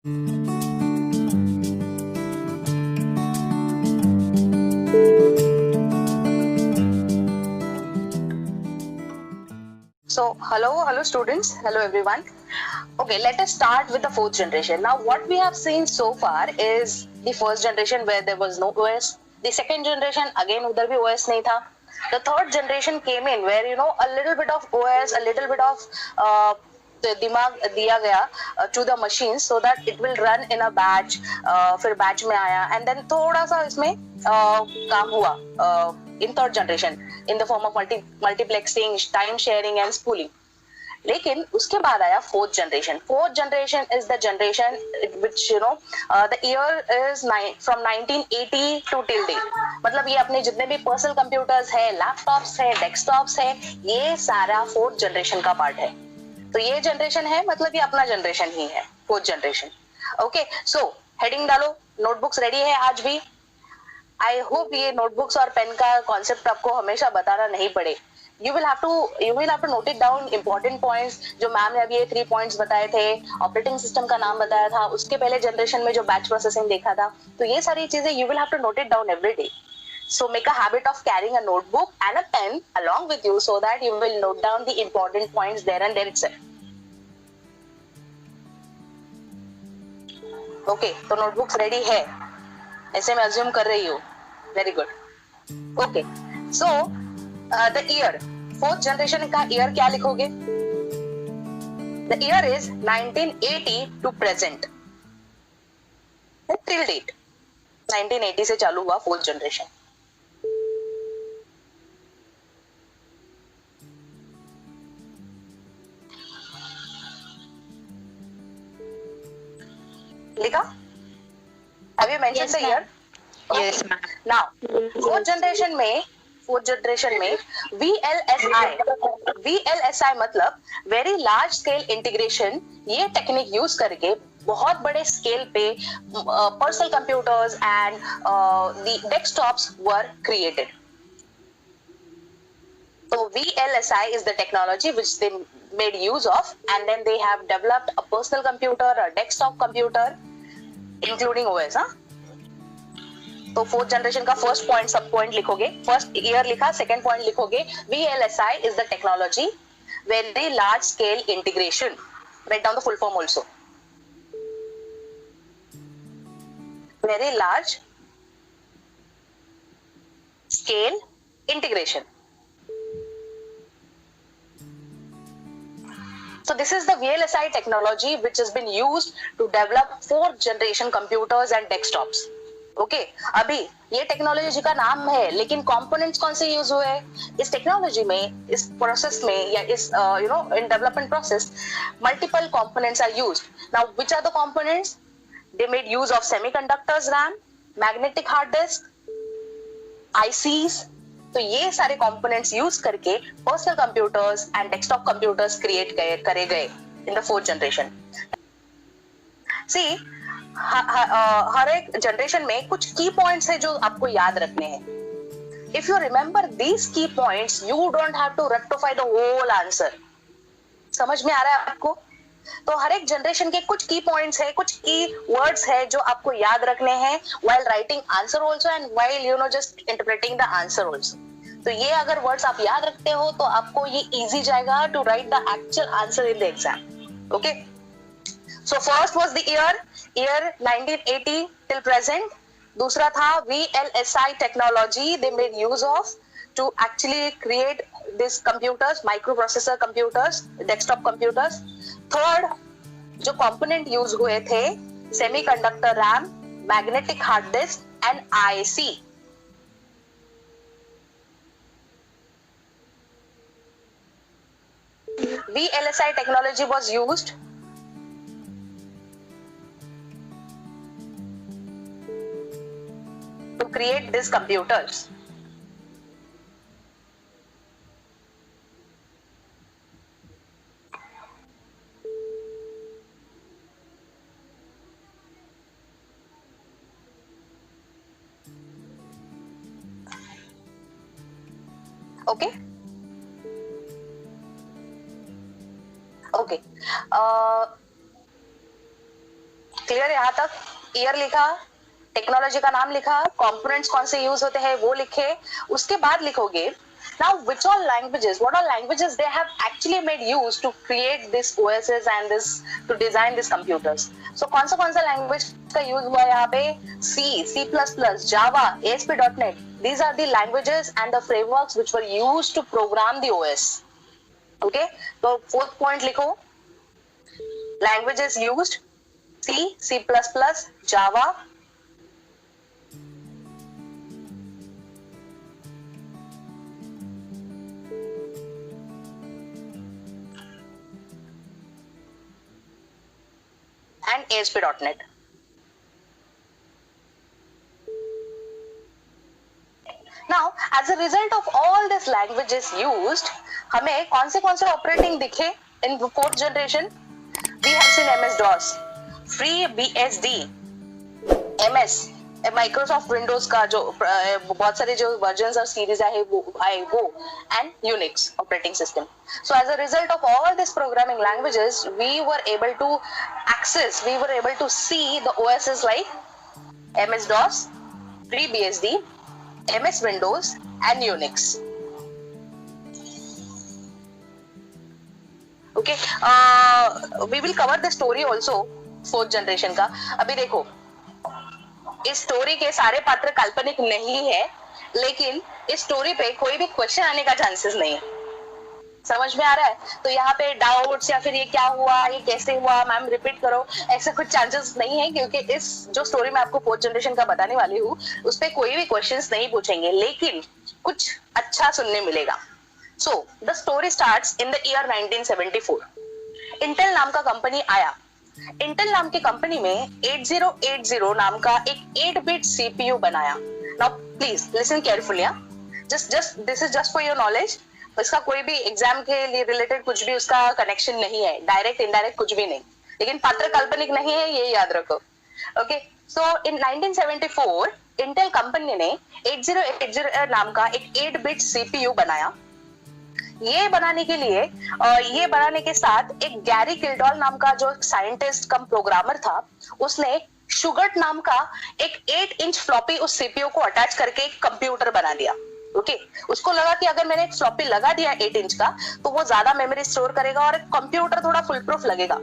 So, hello students, hello everyone. Okay, let us start with the fourth generation. Now, what we have seen so far is the first generation where there was no OS. The second generation, again, udhar bhi OS nahi tha. The third generation came in where, a little bit of OS, a little bit of दिमाग दिया गया to the machines so that it will run in a batch. फिर batch में आया and then थोड़ा सा इसमें काम हुआ in third generation in the form of multiplexing, time sharing and spooling. लेकिन उसके बाद आया fourth generation is the generation which the year is from 1980 to till date. मतलब ये अपने जितने भी पर्सनल कंप्यूटर्स है, लैपटॉप्स है, डेस्कटॉप्स है, ये सारा फोर्थ जनरेशन का पार्ट है. तो ये जनरेशन है, मतलब ये अपना जनरेशन ही है, fourth generation. Okay, so heading डालो. नोटबुक्स रेडी है आज भी. आई होप ये नोटबुक्स और पेन का कॉन्सेप्ट आपको हमेशा बताना नहीं पड़े. You will have to note it down important points. जो मैम ने अभी ये 3 points बताए थे, ऑपरेटिंग सिस्टम का नाम बताया था, उसके पहले जनरेशन में जो बैच प्रोसेसिंग देखा था, तो ये सारी चीजें you will have to note it down every day. So make a habit of carrying a notebook and a pen along with you so that you will note down the important points there and there itself. Okay, तो notebooks ready है, ऐसे मैं assume कर रही हूँ. Very good. Okay, so the year, fourth generation का year क्या लिखोगे? The year is 1980 to present. Till date 1980 से चालू हुआ fourth generation. लिखा? Have you mentioned the year? Yes, ma'am. Now, fourth generation में VLSI मतलब वेरी लार्ज स्केल इंटीग्रेशन, ये टेक्निक यूज करके बहुत बड़े स्केल पे personal computers and the desktops were created. So VLSI is the technology which they made use of, and then they have developed a personal computer, a desktop computer, including OS. तो fourth generation का first point सब point लिखोगे. First year लिखा, second point लिखोगे VLSI is the technology very large scale integration. Write down the full form also. Very large scale integration. So this is the VLSI technology which has been used to develop fourth generation computers and desktops. Okay, अभी ये technology का नाम है, लेकिन components कौन से use हुए इस टेक्नोलॉजी में, इस प्रोसेस में, या इस in development process multiple components are used. Now which are the components? They made use of semiconductors, RAM, magnetic hard disk, ICs. तो ये सारे कंपोनेंट्स यूज करके personal computers and desktop computers create करे गए in the fourth generation. See, हर एक generation में कुछ की पॉइंट्स है जो आपको याद रखने हैं. If you remember these key points, you don't have to rectify the whole answer. समझ में आ रहा है आपको? तो हर एक जनरेशन के कुछ की पॉइंट्स है, कुछ की वर्ड्स है जो आपको याद रखने हैं while writing answer also and while just interpreting the answer also. तो ये अगर वर्ड्स आप याद रखते हो तो आपको ये इजी जाएगा to write the actual answer in the exam. Okay? So first was the year 1980 till present. दूसरा था VLSI technology they made use of to actually create these computers, microprocessor computers, desktop computers. Third, जो component use हुए थे, semiconductor RAM, magnetic hard disk and IC. VLSI technology was used to create these computers. Okay. Okay. Clear है यहाँ तक? Year लिखा, technology का नाम लिखा, कंपोनेंट्स कौन से यूज होते हैं वो लिखे, उसके बाद लिखोगे now which all languages, what all languages they have actually made use to create this OSs and this to design these computers. So कौन सा language का यूज हुआ यहाँ पे? C, C++, Java, ASP.NET. These are the languages and the frameworks which were used to program the OS. Okay, तो fourth point लिखो, languages used C, C++, Java, and ASP.NET. Now, as a result of all these languages used, हमें कौन से operating दिखे in fourth generation? We have seen MS-DOS, FreeBSD, MS, Microsoft Windows का जो बहुत सारे जो वर्जन्स और सीरीज आए वो and Unix operating system. So as a result of all this programming languages we were able to access, we were able to see the OSs like MS-DOS, FreeBSD, MS Windows and Unix. Okay, we will cover the story also fourth generation का. अभी देखो, इस story के सारे पात्र काल्पनिक नहीं है, लेकिन इस स्टोरी पे कोई भी क्वेश्चन आने का चांसेस नहीं है. समझ में आ रहा है? तो यहाँ पे डाउट्स या फिर ये क्या हुआ, ये कैसे हुआ, मैम रिपीट करो, ऐसा कुछ चांसेस नहीं है, क्योंकि इस जो स्टोरी मैं आपको फोर्थ जनरेशन का बताने वाली हूँ उस पे कोई भी क्वेश्चंस नहीं पूछेंगे, लेकिन कुछ अच्छा सुनने मिलेगा. So the story starts in the year 1974. Intel नाम का कंपनी आया. इंटेल नाम की कंपनी में 8080 नाम का एक 8-बिट CPU बनाया. Now please listen carefully. Just this is just for your knowledge. इसका कोई भी एग्जाम के लिए रिलेटेड कुछ भी उसका कनेक्शन नहीं है, डायरेक्ट इनडायरेक्ट कुछ भी नहीं, लेकिन पात्र काल्पनिक नहीं है, ये याद रखो. ओके, सो इन 1974 इंटेल कंपनी ने 8080 नाम का एक 8-बिट CPU बनाया. ये बनाने के साथ एक गैरी किल्डॉल नाम का जो साइंटिस्ट कम प्रोग्रामर था, उसने शुगर्ट नाम का एक 8-इंच फ्लॉपी उस सीपीयू को अटैच करके एक कंप्यूटर बना दिया. ओके, उसको लगा कि अगर मैंने एक फ्लॉपी लगा दिया 8 इंच का तो वो ज्यादा मेमोरी स्टोर करेगा और कंप्यूटर थोड़ा फुल प्रूफ लगेगा.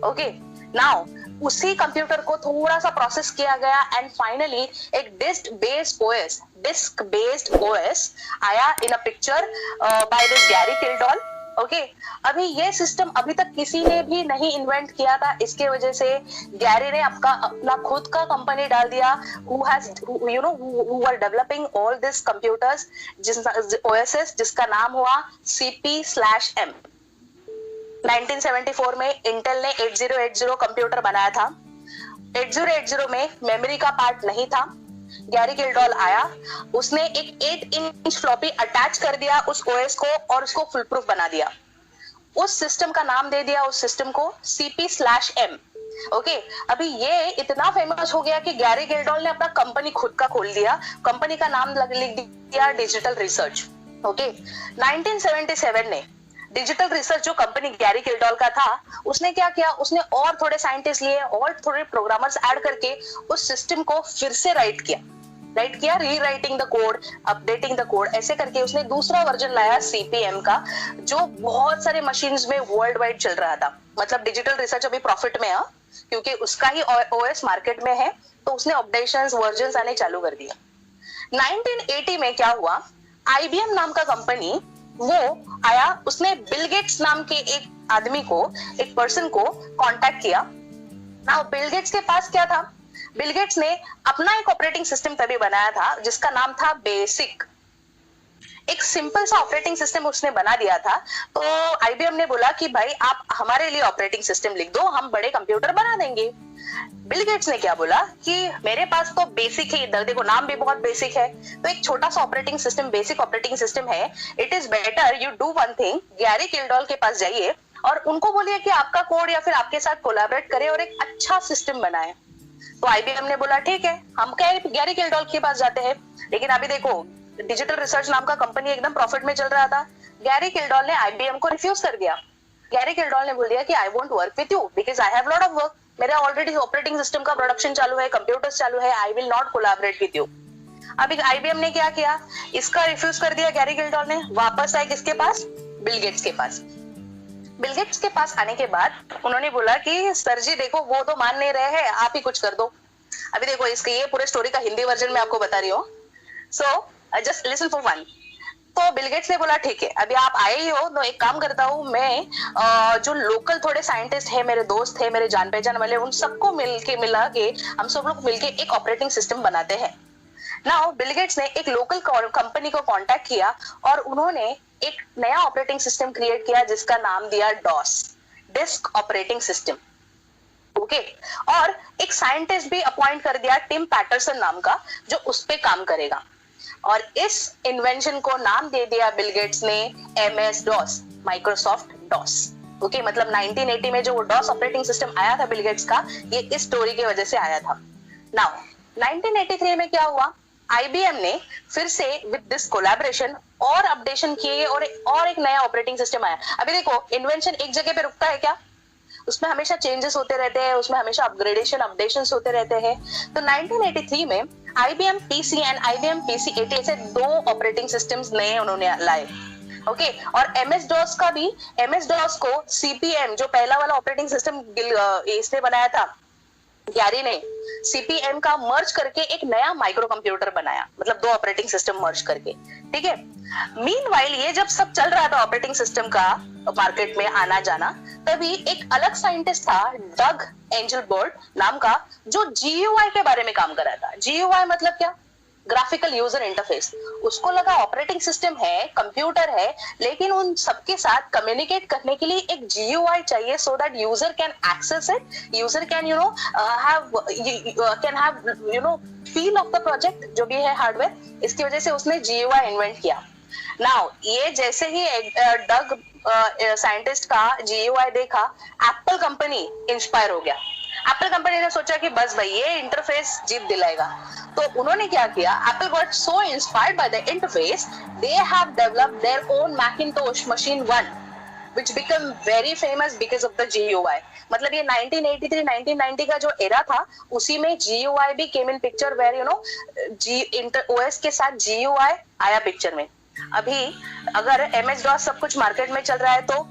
ओके, नाउ उसी कंप्यूटर को थोड़ा सा प्रोसेस किया गया एंड फाइनली एक डिस्क बेस्ड ओएस आया in a picture by this Gary Kildall. Okay, अभी ये सिस्टम अभी तक किसी ने भी नहीं इन्वेंट किया था. इसके वजह से गैरी ने अपना खुद का कंपनी डाल दिया, who were developing all these computers, OSs, जिसका नाम हुआ CP/M. 1974 में इंटेल ने 8080 कंप्यूटर बनाया था. 8080 में मेमोरी का पार्ट नहीं था. गैरी किल्डॉल आया, उसने एक 8-इंच फ्लॉपी अटैच कर दिया उस ओएस को और उसको फुल प्रूफ बना दिया. उस सिस्टम का नाम दे दिया उस सिस्टम को CP/M. ओके, अभी ये इतना फेमस हो गया कि गैरी किल्डॉल ने अपना कंपनी खुद का खोल दिया. कंपनी का नाम लिख दिया डिजिटल रिसर्च. ओके, 1977 ने डिजिटल रिसर्च जो कंपनी गैरी किल्डॉल का था, उसने क्या किया, उसने और थोड़े साइंटिस्ट लिए और थोड़े प्रोग्रामर्स ऐड करके उस सिस्टम को फिर से राइट किया, rewriting the code, updating the code, ऐसे करके उसने दूसरा वर्जन लाया CP/M का, जो बहुत सारे मशीन्स में वर्ल्ड वाइड चल रहा था. मतलब डिजिटल रिसर्च अभी प्रॉफिट में है, क्योंकि उसका ही OS मार्केट में है, तो उसने अपडेशंस वर्जन्स आने चालू कर दिए. 1980 में क्या हुआ, IBM नाम का कंपनी वो आया, उसने बिल गेट्स नाम के एक पर्सन को कांटेक्ट किया. ना बिल गेट्स के पास क्या था, बिल गेट्स ने अपना एक ऑपरेटिंग सिस्टम तभी बनाया था जिसका नाम था बेसिक. एक सिंपल सा ऑपरेटिंग सिस्टम उसने बना दिया था. तो IBM ने बोला कि भाई आप हमारे लिए ऑपरेटिंग सिस्टम लिख दो, हम बड़े कंप्यूटर बना देंगे. बिल गेट्स ने क्या बोला कि मेरे पास तो बेसिक है, इधर देखो नाम भी बहुत बेसिक है, तो एक छोटा सा operating system, basic operating system है. It is better you do one thing, Gary Kildall के पास जाइए और उनको बोलिए कि आपका कोड या फिर आपके साथ कोलैबोरेट करे और एक अच्छा सिस्टम बनाए. तो IBM ने बोला ठीक है, हम गैरी किल्डॉल के पास जाते हैं. लेकिन अभी देखो डिजिटल रिसर्च नाम का कंपनी एकदम प्रॉफिट में चल रहा था. गैरी किल्डॉल ने IBM को रिफ्यूज कर दिया. गैरी किल्डॉल ने बोल दिया कि I won't work with you because I have lot of work. मेरा ऑलरेडी ऑपरेटिंग सिस्टम का प्रोडक्शन चालू है, कंप्यूटर्स चालू है, I will not collaborate with you. अभी आईबीएम ने क्या किया, इसका रिफ्यूज कर दिया गैरी गिल्डॉल ने, वापस आए किसके पास, बिल गेट्स के पास। बिल गेट्स के पास आने के बाद उन्होंने बोला कि सर जी देखो वो तो मान नहीं रहे हैं, आप ही कुछ कर दो। अभी देखो इसके ये पूरे स्टोरी का हिंदी वर्जन में आपको बता रही हूँ, so just listen for one. तो बिल गेट्स ने बोला ठीक है, अभी आप आए ही हो तो एक काम करता हूँ मैं, जो लोकल थोड़े साइंटिस्ट है, मेरे दोस्त है, मेरे जान पहचान वाले, उन सबको मिला के हम सब लोग मिलके एक ऑपरेटिंग सिस्टम बनाते हैं। नाउ बिल गेट्स ने एक लोकल कंपनी को कांटेक्ट किया और उन्होंने एक नया ऑपरेटिंग सिस्टम क्रिएट किया जिसका नाम दिया DOS, disk operating system. Okay, और एक साइंटिस्ट भी अपॉइंट कर दिया टिम पैटरसन नाम का, जो उस पे काम करेगा। और इस इन्वेंशन को नाम दे दिया बिल गेट्स ने MS DOS, Microsoft DOS. Okay, मतलब 1980 में जो वो डॉस ऑपरेटिंग सिस्टम आया था बिल गेट्स का, ये इस स्टोरी की वजह से आया था। नाउ 1983 में क्या हुआ, IBM ने फिर से विद दिस कोलैबोरेशन और अपडेशन किए और एक नया ऑपरेटिंग सिस्टम आया। अभी देखो इन्वेंशन एक जगह पे रुकता है क्या, उसमें हमेशा चेंजेस होते रहते हैं, उसमें हमेशा अपग्रेडेशन अपडेशंस होते रहते हैं। तो 1983 में IBM PC and IBM PC-80 ऐसे दो ऑपरेटिंग सिस्टम्स नए उन्होंने लाए। ओके, और MS DOS का भी, MS DOS को CP/M जो पहला वाला ऑपरेटिंग सिस्टम इसने बनाया था गैरी ने, CP/M का मर्ज करके एक नया माइक्रो कंप्यूटर बनाया, मतलब दो ऑपरेटिंग सिस्टम मर्ज करके। ठीक है, मीनवाइल ये जब सब चल रहा था ऑपरेटिंग सिस्टम का मार्केट में आना जाना, तभी एक अलग साइंटिस्ट था डग एंजलबर्ट नाम का, जो GUI के बारे में काम कर रहा था। GUI मतलब क्या, ग्राफिकल यूजर इंटरफेस। उसको लगा ऑपरेटिंग सिस्टम है, कंप्यूटर है, लेकिन उन सबके साथ कम्युनिकेट करने के लिए एक GUI चाहिए, so that user can access it, user can have feel of the project जो भी है हार्डवेयर। इसकी वजह से उसने GUI इन्वेंट किया। नाउ ये जैसे ही डग साइंटिस्ट का GUI देखा, एप्पल कंपनी इंस्पायर हो गया। एप्पल कंपनी ने सोचा कि बस भाई ये इंटरफेस जीत दिलाएगा। तो उन्होंने क्या किया, Apple got so inspired by the interface, they have developed their own Macintosh machine 1 which became very famous because of the GUI। मतलब ये 1983-1990 का जो एरा था, उसी में GUI भी came in picture, where OS के साथ GUI आया पिक्चर में। अभी अगर MS DOS सब कुछ मार्केट में चल रहा है, तो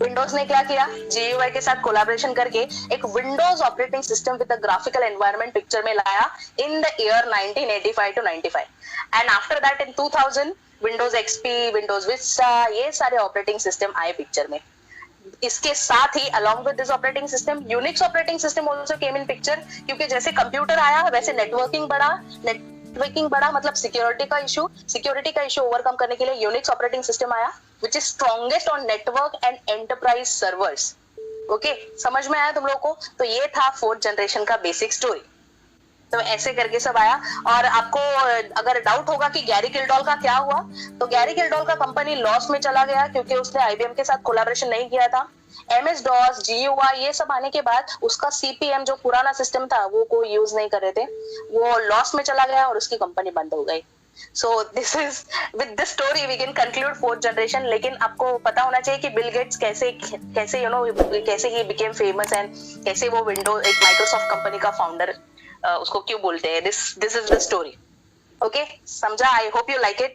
विंडोज ने क्या किया, GUI के साथ कोलैबोरेशन करके एक Windows operating system with the graphical environment picture में लाया in the year 1985-95। And after that in 2000 Windows XP, Windows Vista, ये सारे ऑपरेटिंग सिस्टम आए पिक्चर में। इसके साथ ही along with this operating system Unix operating system also came in picture, क्योंकि जैसे कंप्यूटर आया वैसे नेटवर्किंग बढ़ा, मतलब सिक्योरिटी का इशू ओवरकम करने के लिए यूनिक्स ऑपरेटिंग सिस्टम आया, which is strongest on network and enterprise servers। Okay, समझ में आया तुम लोगों को? तो ये था 4th जनरेशन का बेसिक स्टोरी। तो ऐसे करके सब आया। और आपको अगर डाउट होगा कि गैरी गिल्डॉल का क्या हुआ, तो गैरी गिल्डॉल का कंपनी लॉस में चला गया, क्योंकि उसने IBM के साथ कोलैबोरेशन नहीं किया था। MS DOS, GUI ये सब आने के बाद उसका CP/M जो पुराना सिस्टम था वो कोई यूज नहीं कर रहे थे, वो लॉस में चला गया और उसकी कंपनी बंद हो गई। So this is with this story we can conclude 4th generation। लेकिन आपको पता होना चाहिए कि बिल गेट्स कैसे कैसे ही became famous and कैसे वो विंडोज एक माइक्रोसॉफ्ट कंपनी का फाउंडर उसको क्यों बोलते हैं। This is the story। Okay, समझा? I hope you like it।